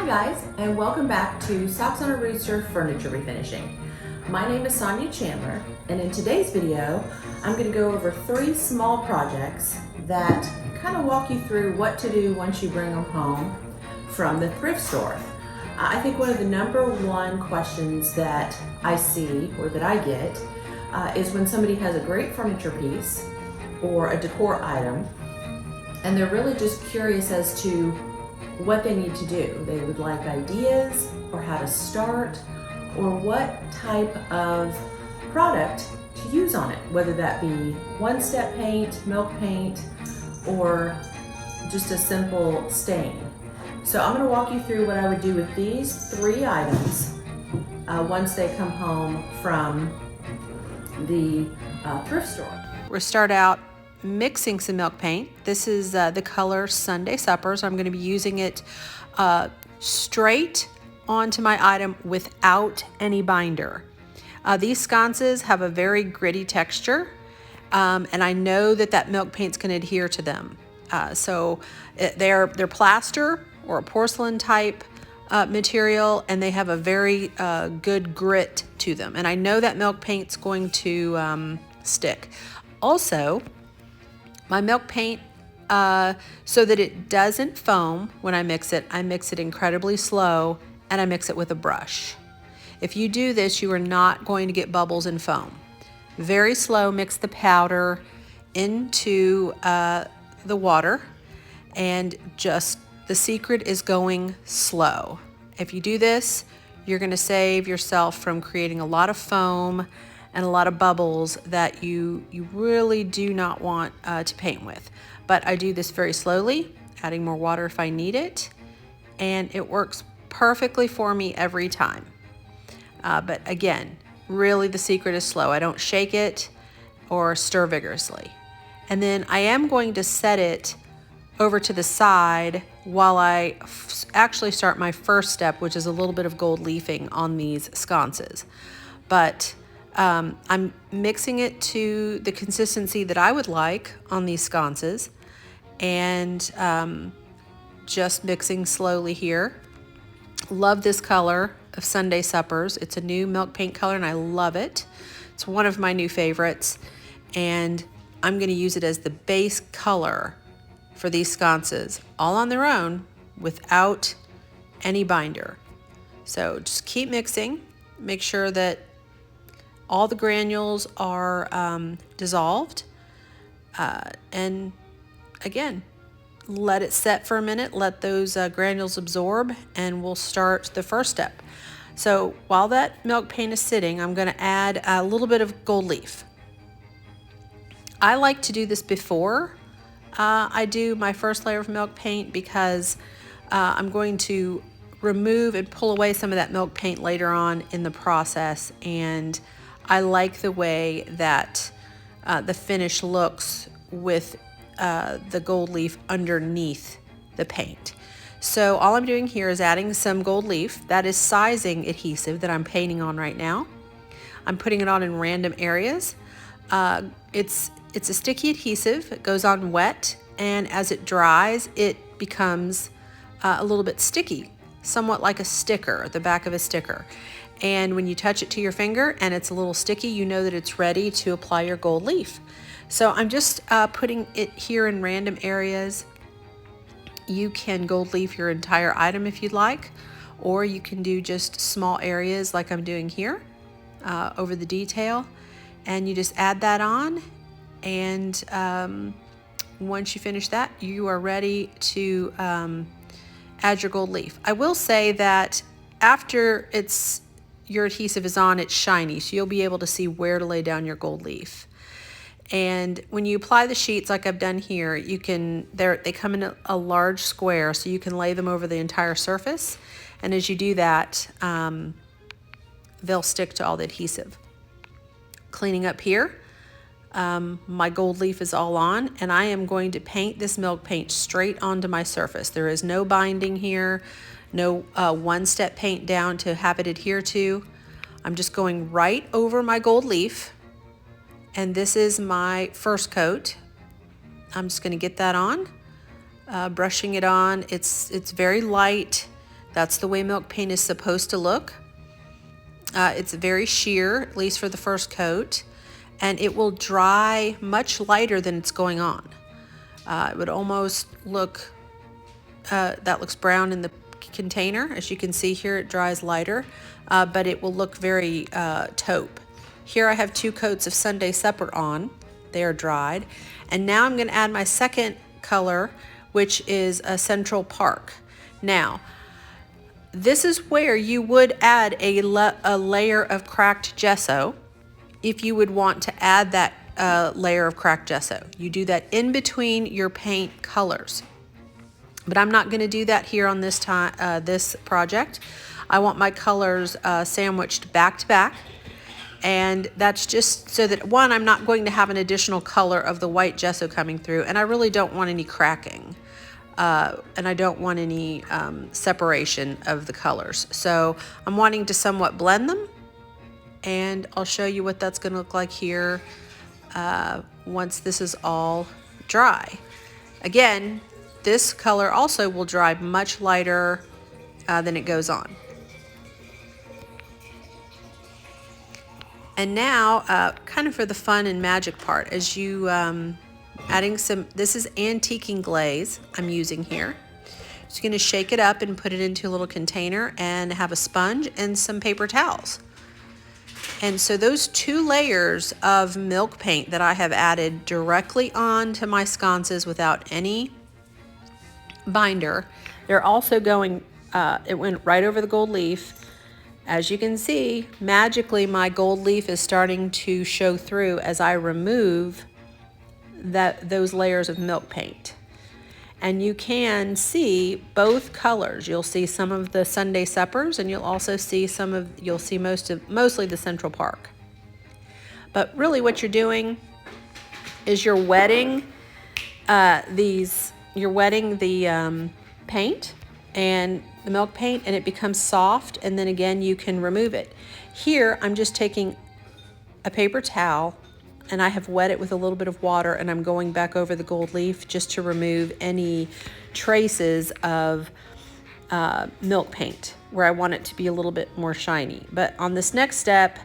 guys, and welcome back to Socks on a Rooster Furniture Refinishing. My name is Sonja Chandler, and in today's video, I'm going to go over 3 small projects that kind of walk you through what to do once you bring them home from the thrift store. I think one of the #1 questions that I see or that I get is when somebody has a great furniture piece or a decor item, and they're really just curious as to what they need to do. They would like ideas or how to start or what type of product to use on it, whether that be one-step paint, milk paint, or just a simple stain. So I'm going to walk you through what I would do with these 3 items once they come home from the thrift store. We'll start out mixing some milk paint. This is the color Sunday Supper, so I'm going to be using it straight onto my item without any binder. These sconces have a very gritty texture, and I know that milk paint's going to adhere to them. They're plaster or a porcelain type material, and they have a very good grit to them. And I know that milk paint's going to stick. Also, my milk paint, so that it doesn't foam when I mix it incredibly slow, and I mix it with a brush. If you do this, you are not going to get bubbles and foam. Very slow, mix the powder into the water, and just the secret is going slow. If you do this, you're going to save yourself from creating a lot of foam and a lot of bubbles that you really do not want to paint with. But I do this very slowly, adding more water if I need it, and it works perfectly for me every time. But again, really the secret is slow. I don't shake it or stir vigorously. And then I am going to set it over to the side while I actually start my first step, which is a little bit of gold leafing on these sconces. But I'm mixing it to the consistency that I would like on these sconces, and just mixing slowly here. Love this color of Sunday Suppers. It's a new milk paint color, and I love it. It's one of my new favorites, and I'm going to use it as the base color for these sconces, all on their own without any binder. So just keep mixing. Make sure that all the granules are dissolved, and again, let it set for a minute, let those granules absorb, and we'll start the first step. So while that milk paint is sitting, I'm going to add a little bit of gold leaf. I like to do this before I do my first layer of milk paint, because I'm going to remove and pull away some of that milk paint later on in the process, and I like the way that the finish looks with the gold leaf underneath the paint. So all I'm doing here is adding some gold leaf. That is sizing adhesive that I'm painting on right now. I'm putting it on in random areas. It's a sticky adhesive. It goes on wet, and as it dries, it becomes a little bit sticky, somewhat like a sticker, the back of a sticker. And when you touch it to your finger and it's a little sticky, you know that it's ready to apply your gold leaf. So I'm just putting it here in random areas. You can gold leaf your entire item if you'd like, or you can do just small areas like I'm doing here over the detail. And you just add that on, and once you finish that, you are ready to add your gold leaf. I will say that after your adhesive is on, it's shiny, so you'll be able to see where to lay down your gold leaf. And when you apply the sheets like I've done here, they come in a large square, so you can lay them over the entire surface. And as you do that, they'll stick to all the adhesive. Cleaning up here, my gold leaf is all on, and I am going to paint this milk paint straight onto my surface. There is no binding here, no one-step paint down to have it adhere to. I'm just going right over my gold leaf, and this is my first coat. I'm just going to get that on, brushing it on. It's very light. That's the way milk paint is supposed to look. It's very sheer, at least for the first coat, and it will dry much lighter than it's going on. It would almost look, that looks brown in the container. As you can see here, it dries lighter, but it will look very taupe. Here I have 2 coats of Sunday Supper on. They are dried. And now I'm going to add my second color, which is a Central Park. Now, this is where you would add a layer of cracked gesso if you would want to add that layer of cracked gesso. You do that in between your paint colors. But I'm not going to do that here on this project. I want my colors sandwiched back to back. And that's just so that, one, I'm not going to have an additional color of the white gesso coming through, and I really don't want any cracking. And I don't want any separation of the colors. So I'm wanting to somewhat blend them, and I'll show you what that's going to look like here once this is all dry. Again, this color also will dry much lighter than it goes on. And now, kind of for the fun and magic part, as you adding some, this is antiquing glaze I'm using here. Just going to shake it up and put it into a little container and have a sponge and some paper towels. And so those 2 layers of milk paint that I have added directly onto my sconces without any binder, they're also going, it went right over the gold leaf. As you can see, magically my gold leaf is starting to show through as I remove those layers of milk paint. And you can see both colors. You'll see some of the Sunday Suppers, and you'll also see mostly the Central Park. But really what you're doing is you're wetting the paint and the milk paint, and it becomes soft, and then again you can remove it. Here I'm just taking a paper towel and I have wet it with a little bit of water, and I'm going back over the gold leaf just to remove any traces of milk paint where I want it to be a little bit more shiny. But on this next step,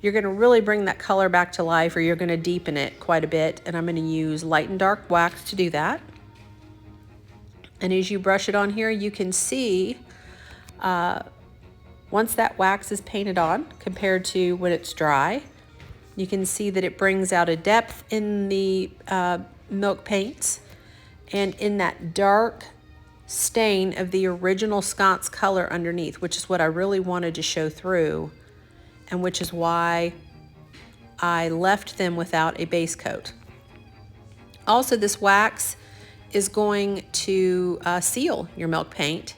you're going to really bring that color back to life, or you're going to deepen it quite a bit, and I'm going to use light and dark wax to do that. And as you brush it on here, you can see once that wax is painted on compared to when it's dry, you can see that it brings out a depth in the milk paints and in that dark stain of the original sconce color underneath, which is what I really wanted to show through, and which is why I left them without a base coat. Also, this wax is going to seal your milk paint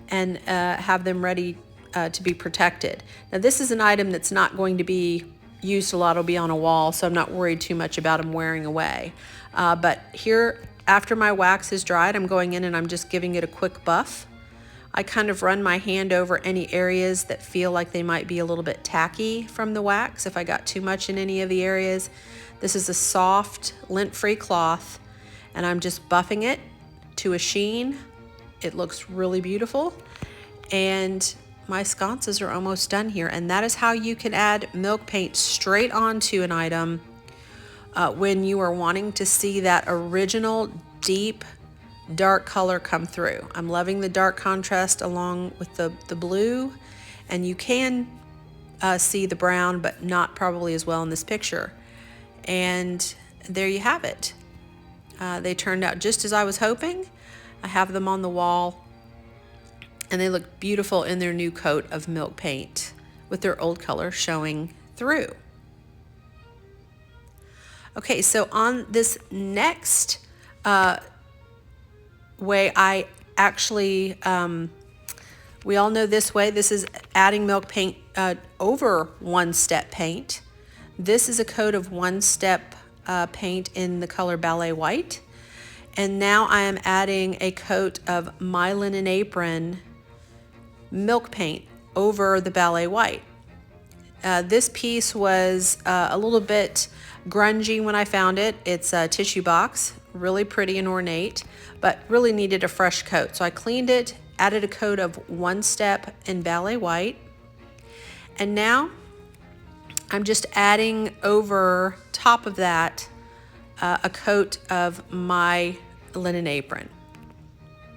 and have them ready to be protected. Now, this is an item that's not going to be used a lot. It'll be on a wall, so I'm not worried too much about them wearing away. But here, after my wax is dried, I'm going in and I'm just giving it a quick buff. I kind of run my hand over any areas that feel like they might be a little bit tacky from the wax, if I got too much in any of the areas. This is a soft, lint-free cloth, and I'm just buffing it to a sheen. It looks really beautiful. And my sconces are almost done here, and that is how you can add milk paint straight onto an item when you are wanting to see that original deep dark color come through. I'm loving the dark contrast along with the blue, and you can see the brown, but not probably as well in this picture. And there you have it. They turned out just as I was hoping. I have them on the wall, and they look beautiful in their new coat of milk paint with their old color showing through. Okay, so on this next way, I actually, we all know this way. This is adding milk paint over one-step paint. This is a coat of one-step paint in the color Ballet White. And now I am adding a coat of My Linen Apron milk paint over the Ballet White. This piece was a little bit grungy when I found it. It's a tissue box, really pretty and ornate, but really needed a fresh coat. So I cleaned it added a coat of One Step in Ballet White. And now I'm just adding over top of that a coat of my linen apron.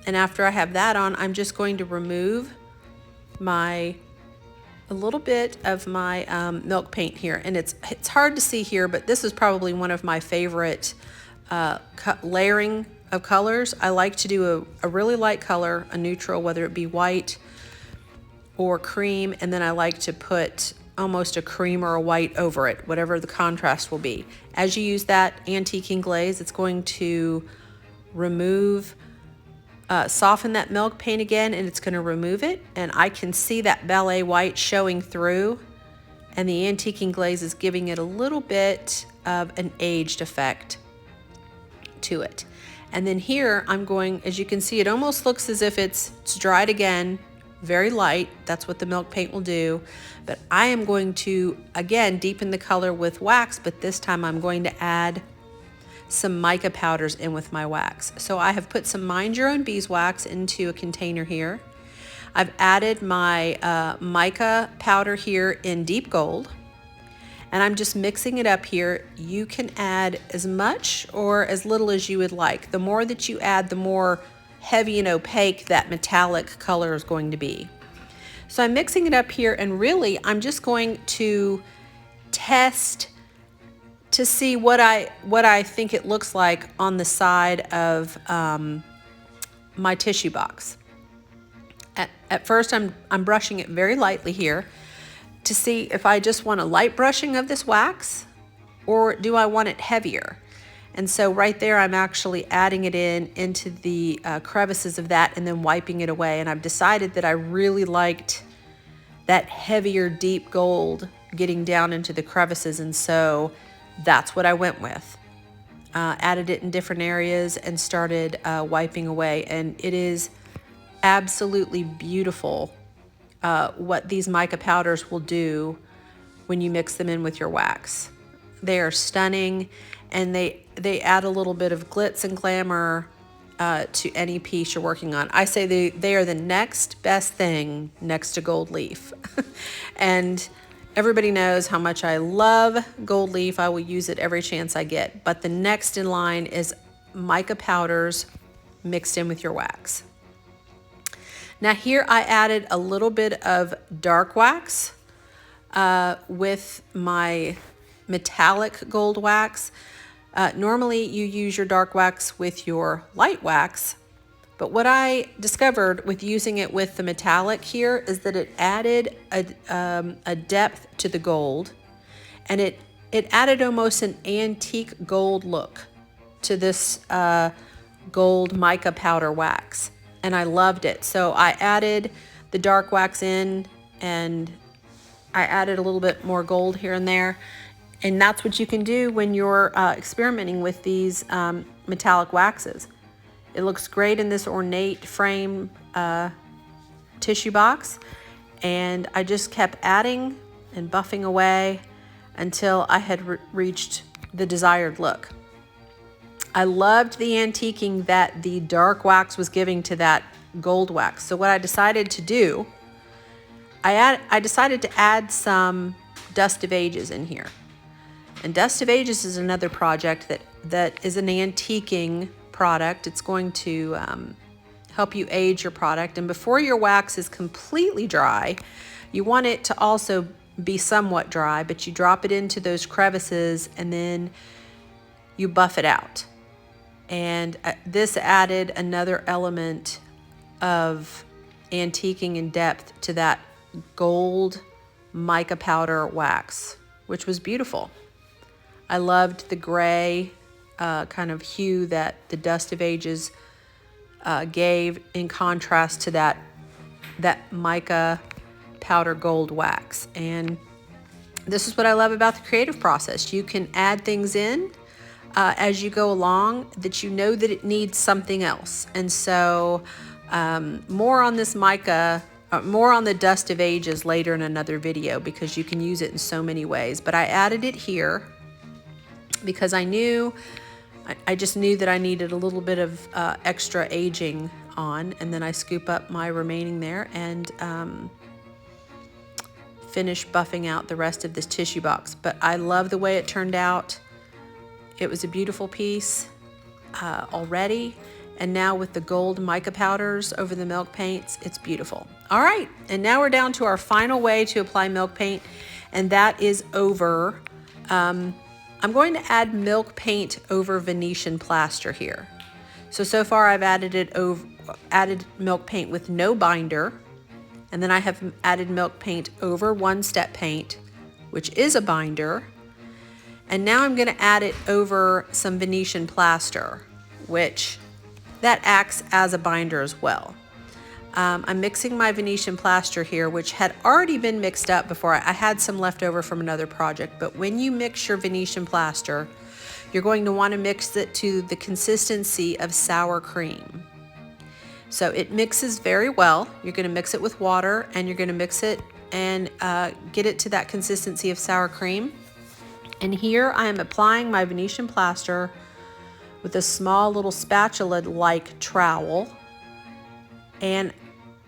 And after I have that on, I'm just going to remove a little bit of my milk paint here. And it's hard to see here, but this is probably one of my favorite layering of colors. I like to do a really light color, a neutral, whether it be white or cream, and then I like to put almost a cream or a white over it, whatever the contrast will be. As you use that antiquing glaze, it's going to soften that milk paint again, and it's going to remove it. And I can see that ballet white showing through, and the antiquing glaze is giving it a little bit of an aged effect to it. And then here I'm going, as you can see, it almost looks as if it's dried again, very light. That's what the milk paint will do. But I am going to, again, deepen the color with wax, but this time I'm going to add some mica powders in with my wax. So I have put some Mind Your Own Beeswax into a container here. I've added my mica powder here in deep gold, and I'm just mixing it up here. You can add as much or as little as you would like. The more that you add, the more heavy and opaque that metallic color is going to be. So I'm mixing it up here, and really I'm just going to test to see what I think it looks like on the side of my tissue box. At first I'm brushing it very lightly here to see if I just want a light brushing of this wax, or do I want it heavier. And so right there I'm actually adding it into the crevices of that and then wiping it away. And I've decided that I really liked that heavier deep gold getting down into the crevices, and so that's what I went with. Added it in different areas and started wiping away, and it is absolutely beautiful what these mica powders will do when you mix them in with your wax. They are stunning, and they add a little bit of glitz and glamour to any piece you're working on. I say they are the next best thing next to gold leaf. And everybody knows how much I love gold leaf. I will use it every chance I get. But the next in line is mica powders mixed in with your wax. Now here I added a little bit of dark wax with my metallic gold wax. Normally you use your dark wax with your light wax, but what I discovered with using it with the metallic here is that it added a depth to the gold, and it added almost an antique gold look to this gold mica powder wax, and I loved it. So I added the dark wax in, and I added a little bit more gold here and there. And that's what you can do when you're experimenting with these metallic waxes. It looks great in this ornate frame tissue box. And I just kept adding and buffing away until I had reached the desired look. I loved the antiquing that the dark wax was giving to that gold wax. So what I decided to do, I decided to add some Dust of Ages in here. And Dust of Ages is another project that is an antiquing product. It's going to help you age your product. And before your wax is completely dry, you want it to also be somewhat dry, but you drop it into those crevices and then you buff it out. And this added another element of antiquing and depth to that gold mica powder wax, which was beautiful. I loved the gray kind of hue that the Dust of Ages gave in contrast to that mica powder gold wax. And this is what I love about the creative process. You can add things in as you go along that you know that it needs something else. And so more on this mica, more on the Dust of Ages later in another video, because you can use it in so many ways. But I added it here because I just knew that I needed a little bit of extra aging on, and then I scoop up my remaining there and finish buffing out the rest of this tissue box. But I love the way it turned out. It was a beautiful piece already, and now with the gold mica powders over the milk paints, it's beautiful. All right, and now we're down to our final way to apply milk paint, and that is over. I'm going to add milk paint over Venetian plaster here. So far I've added milk paint with no binder, and then I have added milk paint over One Step paint, which is a binder. And now I'm going to add it over some Venetian plaster, which that acts as a binder as well. I'm mixing my Venetian plaster here, which had already been mixed up before. I had some left over from another project, but when you mix your Venetian plaster, you're going to want to mix it to the consistency of sour cream. So it mixes very well. You're going to mix it with water, and you're going to mix it and get it to that consistency of sour cream. And here I am applying my Venetian plaster with a small little spatula-like trowel, and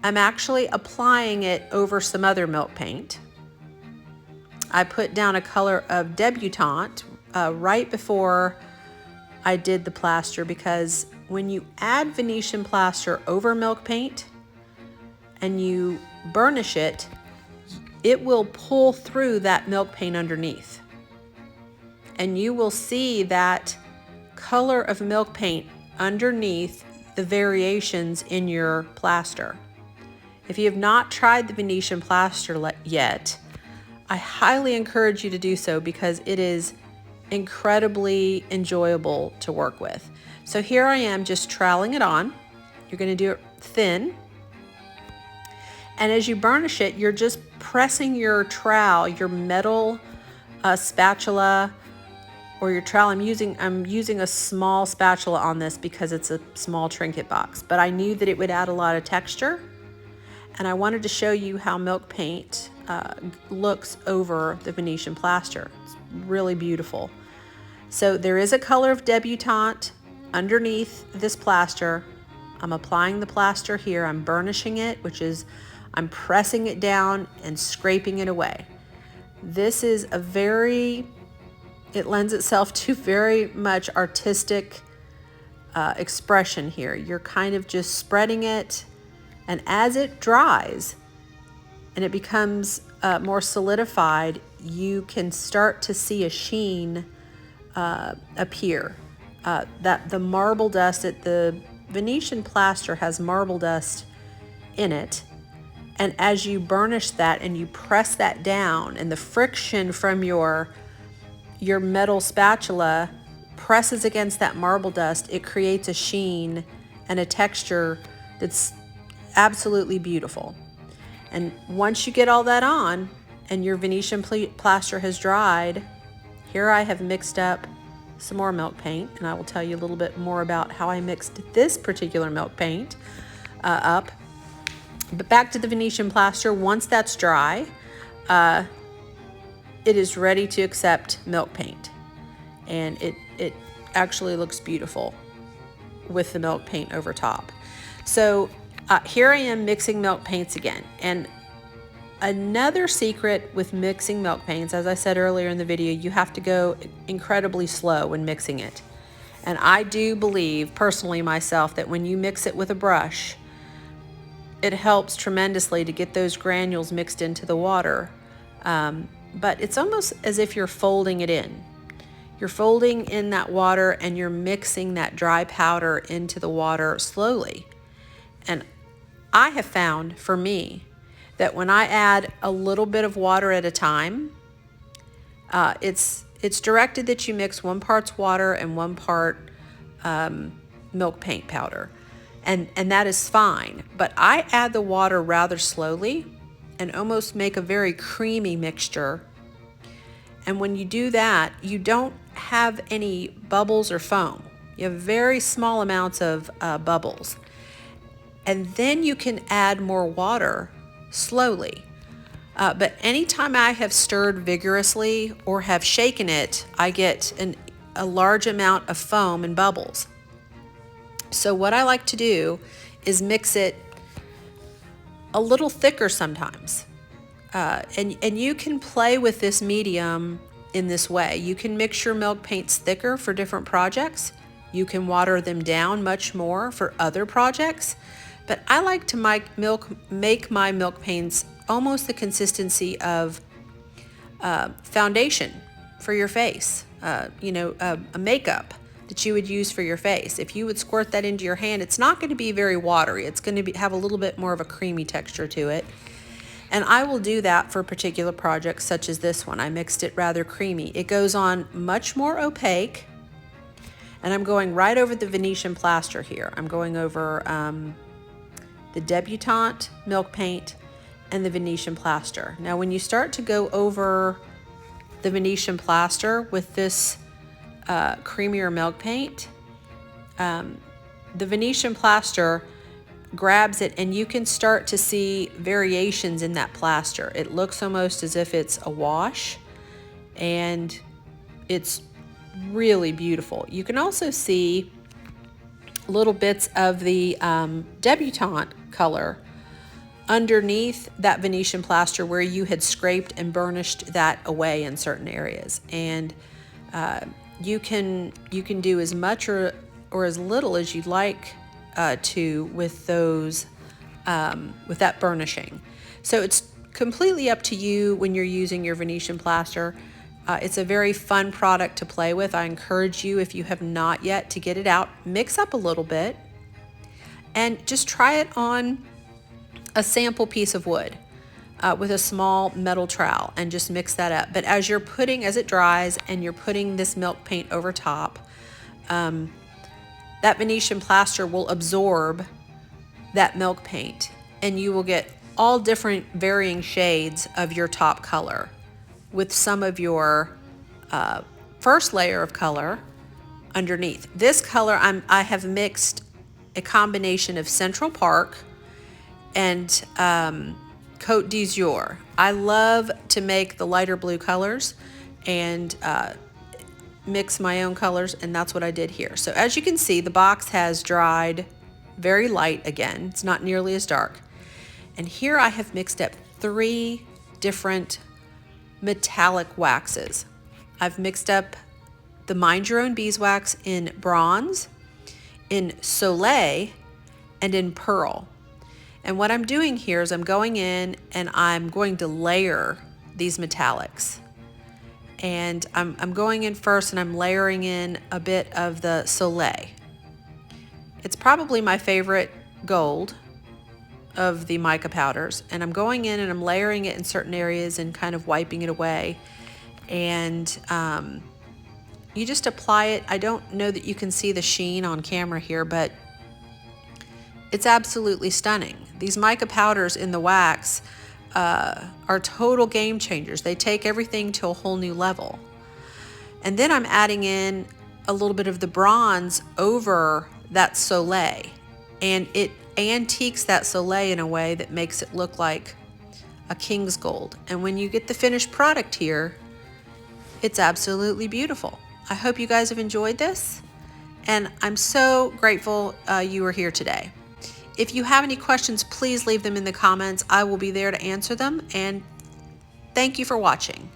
I'm actually applying it over some other milk paint. I put down a color of Debutante right before I did the plaster, because when you add Venetian plaster over milk paint and you burnish it, it will pull through that milk paint underneath. And you will see that color of milk paint underneath the variations in your plaster. If you have not tried the Venetian plaster yet, I highly encourage you to do so, because it is incredibly enjoyable to work with. So here I am just troweling it on. You're going to do it thin. And as you burnish it, you're just pressing your trowel, your metal spatula, or your trowel. I'm using a small spatula on this because it's a small trinket box, but I knew that it would add a lot of texture, and I wanted to show you how milk paint looks over the Venetian plaster. It's really beautiful. So there is a color of Debutante underneath this plaster. I'm applying the plaster here. I'm burnishing it, which is I'm pressing it down and scraping it away. This is it lends itself to very much artistic expression here. You're kind of just spreading it, and as it dries and it becomes more solidified, you can start to see a sheen appear. That the marble dust at the Venetian plaster has marble dust in it, and as you burnish that and you press that down, and the friction from your metal spatula presses against that marble dust, it creates a sheen and a texture that's absolutely beautiful. And once you get all that on and your Venetian plaster has dried, here I have mixed up some more milk paint, and I will tell you a little bit more about how I mixed this particular milk paint up. But back to the Venetian plaster. Once that's dry, it is ready to accept milk paint, and it actually looks beautiful with the milk paint over top. So here I am mixing milk paints again, and another secret with mixing milk paints, as I said earlier in the video, you have to go incredibly slow when mixing it. And I do believe personally myself that when you mix it with a brush, it helps tremendously to get those granules mixed into the water. But it's almost as if you're folding it in. You're folding in that water and you're mixing that dry powder into the water slowly. And I have found, for me, that when I add a little bit of water at a time, it's directed that you mix 1 part water and 1 part milk paint powder. And that is fine. But I add the water rather slowly and almost make a very creamy mixture. And when you do that, you don't have any bubbles or foam. You have very small amounts of bubbles. And then you can add more water slowly. But anytime I have stirred vigorously or have shaken it, I get a large amount of foam and bubbles. So what I like to do is mix it a little thicker sometimes. And you can play with this medium in this way. You can mix your milk paints thicker for different projects. You can water them down much more for other projects. But I like to make my milk paints almost the consistency of foundation for your face, a makeup that you would use for your face. If you would squirt that into your hand, it's not going to be very watery. It's going to have a little bit more of a creamy texture to it. And I will do that for particular projects such as this one. I mixed it rather creamy. It goes on much more opaque. And I'm going right over the Venetian Plaster here. I'm going over the Debutante milk paint and the Venetian Plaster. Now when you start to go over the Venetian Plaster with this creamier milk paint, the Venetian Plaster grabs it and you can start to see variations in that plaster. It looks almost as if it's a wash, and it's really beautiful. You can also see little bits of the Debutante color underneath that Venetian Plaster where you had scraped and burnished that away in certain areas. And you can do as much or as little as you'd like to with those with that burnishing. So it's completely up to you when you're using your Venetian Plaster. It's a very fun product to play with. I encourage you, if you have not yet, to get it out, mix up a little bit, and just try it on a sample piece of wood with a small metal trowel and just mix that up. But as it dries and you're putting this milk paint over top, that Venetian Plaster will absorb that milk paint, and you will get all different varying shades of your top color with some of your first layer of color underneath. This color, I have mixed a combination of Central Park and Cote d'Azur. I love to make the lighter blue colors and mix my own colors, and that's what I did here. So as you can see, the box has dried very light again. It's not nearly as dark. And here I have mixed up 3 different metallic waxes. I've mixed up the Mind Your Own Beeswax in bronze, in Soleil, and in pearl. And what I'm doing here is I'm going in and I'm going to layer these metallics. And I'm going in first and I'm layering in a bit of the Soleil. It's probably my favorite gold of the mica powders, and I'm going in and I'm layering it in certain areas and kind of wiping it away. And you just apply it. I don't know that you can see the sheen on camera here, but it's absolutely stunning. These mica powders in the wax are total game changers. They take everything to a whole new level. And then I'm adding in a little bit of the bronze over that Soleil, and it antiques that Soleil in a way that makes it look like a king's gold. And when you get the finished product here, it's absolutely beautiful. I hope you guys have enjoyed this, and I'm so grateful you were here today. If you have any questions, please leave them in the comments. I will be there to answer them, and thank you for watching.